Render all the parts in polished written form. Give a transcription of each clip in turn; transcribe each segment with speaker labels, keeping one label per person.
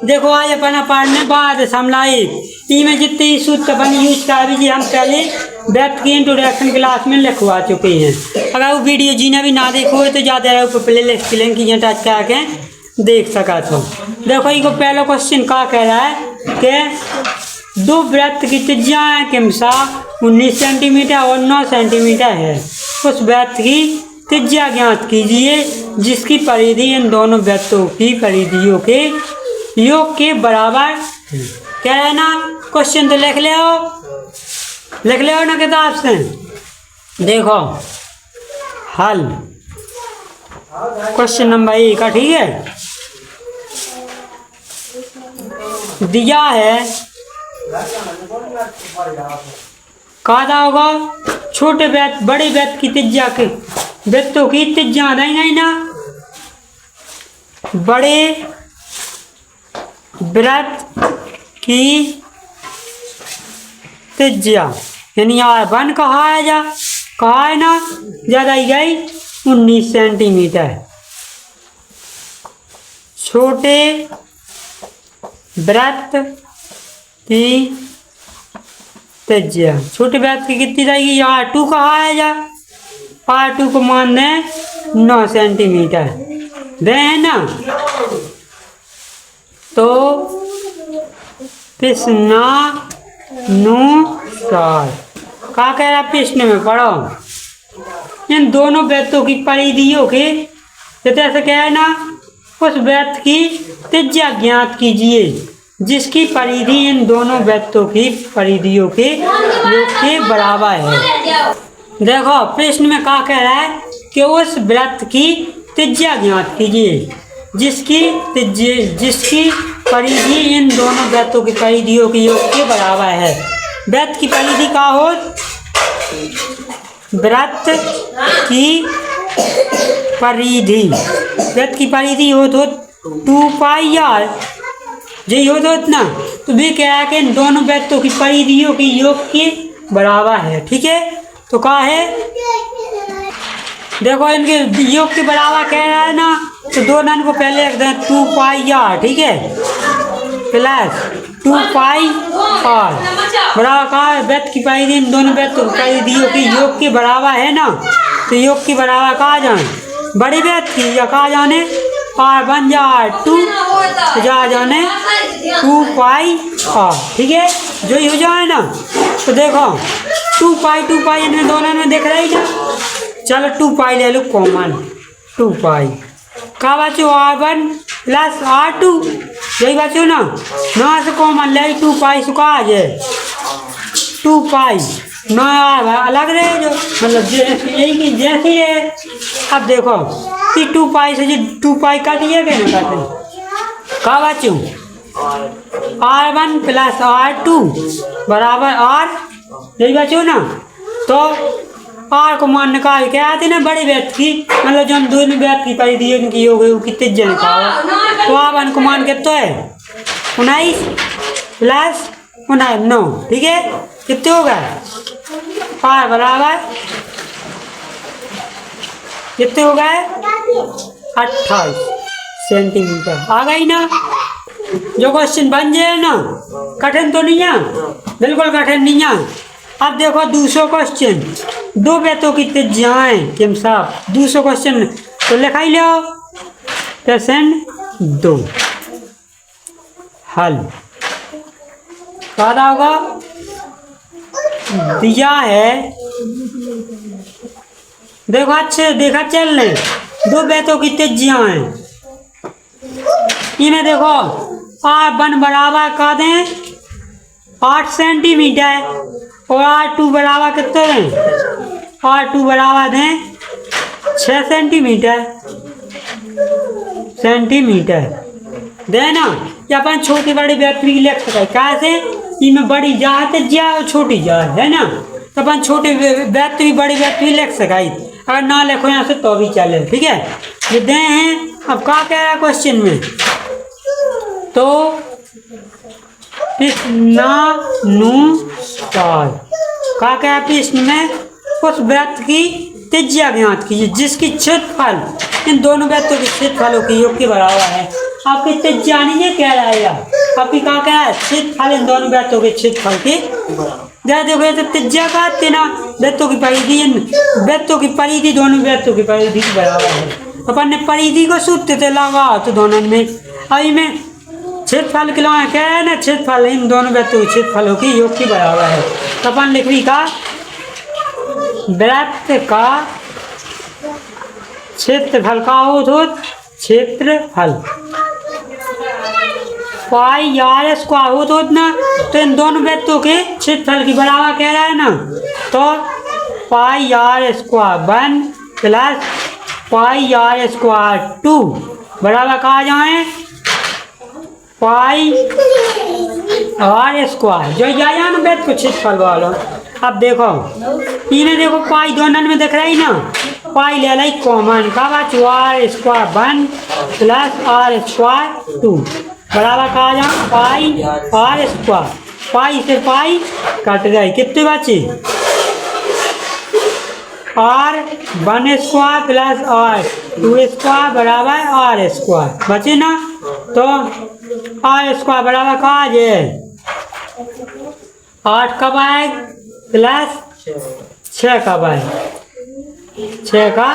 Speaker 1: देखो आज अपन पढ़ने बाद समलाइक में जितनी सूत्र अपन यूज कर भी हम पहले वृत्त की इंट्रोडक्शन क्लास में लिखवा चुके हैं। अगर वो वीडियो जिन्हें भी ना देखो तो जाते रहो ऊपर प्ले लिस्ट की लिंक यहाँ टच करके देख सका तो। देखो ये पहला क्वेश्चन क्या कह रहा है कि दो वृत्त की त्रिज्या है किमसा 19 सेंटीमीटर और 9 सेंटीमीटर है। उस वृत्त की त्रिज्या ज्ञात कीजिए जिसकी परिधि इन दोनों वृत्तों की परिधियों के योग के बराबर क्या है ना। क्वेश्चन तो लिख ले ना किताब से। देखो हल क्वेश्चन नंबर 1 का ठीक है दिया है कहा होगा छोटे वृत्त बड़े वृत्त की त्रिज्या के वृत्तों की त्रिज्या नहीं ना बड़े वृत्त की त्रिज्या यानी R1 कहा है ना ज्यादा ही गई 19 सेंटीमीटर। छोटे वृत्त की त्रिज्या छोटे वृत्त की कितनी जाएगी R2 कहा है R2 को मान दें 9 सेंटीमीटर दे है ना। तो प्रश्नानुसार क्या कह रहा प्रश्न में पढ़ो इन दोनों वृत्तों की परिधियों के जैसे क्या है ना उस वृत्त की त्रिज्या ज्ञात कीजिए जिसकी परिधि इन दोनों वृत्तों की परिधियों के योग के बराबर है। देखो प्रश्न में क्या कह रहा है कि उस वृत्त की त्रिज्या ज्ञात कीजिए जिसकी परिधि इन दोनों वृत्तों की परिधियों के योग के बराबर है। वृत्त की परिधि का हो वृत्त की परिधि हो तो 2 पाई r यही हो तो इतना तो भी क्या है कि इन दोनों वृत्तों की परिधियों के योग के बराबर है। ठीक है तो क्या है देखो इनके योग के बराबर कह रहा है ना तो दो नन को पहले रख दें 2 पाई r ठीक है प्लस 2 पाई r बराबर कहा है वृत्त की परिधि इन दोनों वृत्तों की परिधियों के योग के बराबर है ना। तो योग के बराबर कहा जाए बड़ी वृत्त की या कहा जाने R1 या R2 जा जाने 2 पाई r ठीक है जो ही हो जाए ना। तो देखो 2 पाई इनमें दोनों में दिख रही ना चलो 2 पाई ले लो कॉमन 2 पाई का बचो R1 प्लस R2 यही बचो ना से कॉमन ले 2 पाई सुखा जाए 2 पाई ना अलग रहे जो मतलब यही की जैसी है। अब देखो कि 2 पाई से 2 पाई काटिए गए ना काटे का बचो R1 प्लस R2 बराबर R यही बचो ना। तो R को मान निकाल के आते ना बड़ी वृत्त की मतलब जो हम दोनों वृत्त की परिधि इनकी हो गई कितने जन का तो R1 को मान के तो है 19 प्लस 9 ठीक है कितने हो गए R बराबर कितने हो गए 28 सेंटीमीटर आ गई ना। जो क्वेश्चन बन जाए ना कठिन तो नहीं है बिल्कुल कठिन नहीं है। अब देखो दूसरा क्वेश्चन दो वृत्तों की त्रिज्याएं किम साहब दूसरा क्वेश्चन तो लिखा ही लो प्रश्न 2 हल क्या होगा दिया है देखो अच्छे देखा चल रहे दो वृत्तों की त्रिज्याएं इन्हें देखो R1 बराबर कर दें 8 सेंटीमीटर और R2 बराबर कितने दें R2 बराबर दें 6 सेंटीमीटर देना या अपन छोटी बड़ी वृत्त भी लिख सके कैसे इनमें बड़ी जाए त्रिज्या और छोटी जाए है ना। तो अपन छोटे वृत्त भी बड़ी वृत्त भी लिख सकाई अगर ना लिखो यहाँ से तो भी चले ठीक है ये दे हैं। अब क्या कह रहा है क्वेश्चन में तो प्रश्नानुसार क्या कह प्रश्न में उस वृत्त की त्रिज्या ज्ञात कीजिए जिसकी क्षेत्रफल इन दोनों वृत्तों के क्षेत्रफलों के योग के बराबर है। आपके त्रिज्या नहीं है कह रहा है आपकी कहा क्या है क्षेत्रफल इन दोनों वृत्तों के क्षेत्रफल के देखो तो त्रिज्या का तेना वृत्तों की परिधि वृत्तों की परिधि दोनों वृत्तों की परिधि के बराबर है। अपन ने परिधि को सूत्र से लगा तो दोनों में अभी में क्षेत्रफल के लिए क्या है ना क्षेत्रफल इन दोनों वृत्तों के क्षेत्रफलों की योग के बराबर है। तो अपन लिख भी का वृत्त का क्षेत्रफल का हो तो क्षेत्रफल पाई आर स्क्वायर हो तो ना तो इन दोनों वृत्तों के क्षेत्रफल की बराबर कह रहा है ना तो pi r square 1 plus pi r square 2 बराबर कहा जाए पाई आर स्क्वायर जो जाए ना वृत्त को क्षेत्रफल वालों। अब देखो इन्हें देखो पाई दोनों में दिख रही ना पाई ले ली कॉमन का बात आर स्क्वायर 1 प्लस आर स्क्वायर 2 बराबर कहा जाए पाई आर स्क्वायर पाई से पाई कट गई कितने बचे आर 1 स्क्वायर प्लस आर 2 स्क्वायर बराबर आर स्क्वायर बचे ना तो आर स्क्वायर बराबर कहा जाए 8 का बैग प्लस 6 का बैग 6 का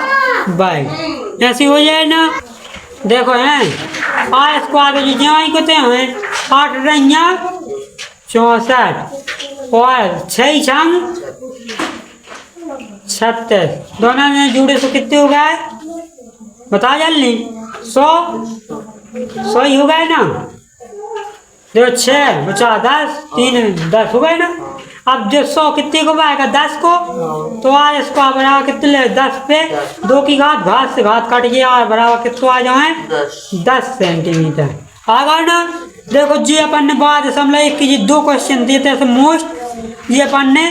Speaker 1: बैग ऐसी हो जाए ना। देखो हैं आर स्क्वायर जो ज्वाइन करते हैं 8 रैया 64 और 6 छंग 36 दोनों में जुड़े तो कितने हो गए बता जल्दी 100 ही हो गए ना देखो 6 बचा 10 3 10 हो गए ना। अब जो 100 कितने को आएगा 10 को तो आर स्क्वायर बराबर कितने 10 पे 2 की घात घात से घात काट गया आर बराबर कितना आ जाए 10 सेंटीमीटर आ गया ना। देखो जी अपन ने 12.1 की 2 क्वेश्चन दिए थे मोस्ट ये अपन ने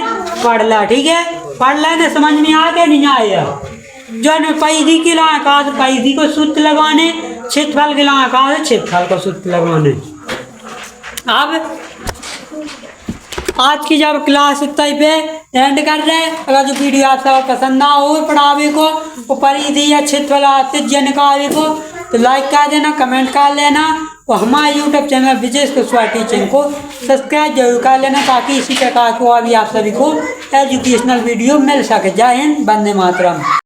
Speaker 1: पढ़ ला ठीक है पढ़ लेने समझ में आ गया नहीं आया जो ने परिधि के लाए कहा तो परिधि को सूत्र लगाने क्षेत्रफल के लाए कहा तो क्षेत्रफल को सूत्र लगाने। अब आज की जब क्लास इतना पे एंड कर रहे हैं अगर जो वीडियो आप सब पसंद ना हो पढ़ावे को वो परिधि या क्षेत्रफल त्रिज्या निकाले को तो लाइक कर देना कमेंट कर लेना और हमारे YouTube channel Vijesh Kushwaha teaching को सब्सक्राइब जरूर कर लेना ताकि इसी प्रकार को अभी आप सभी को एजुकेशनल वीडियो मिल सके। जय हिंद वंदे मातरम।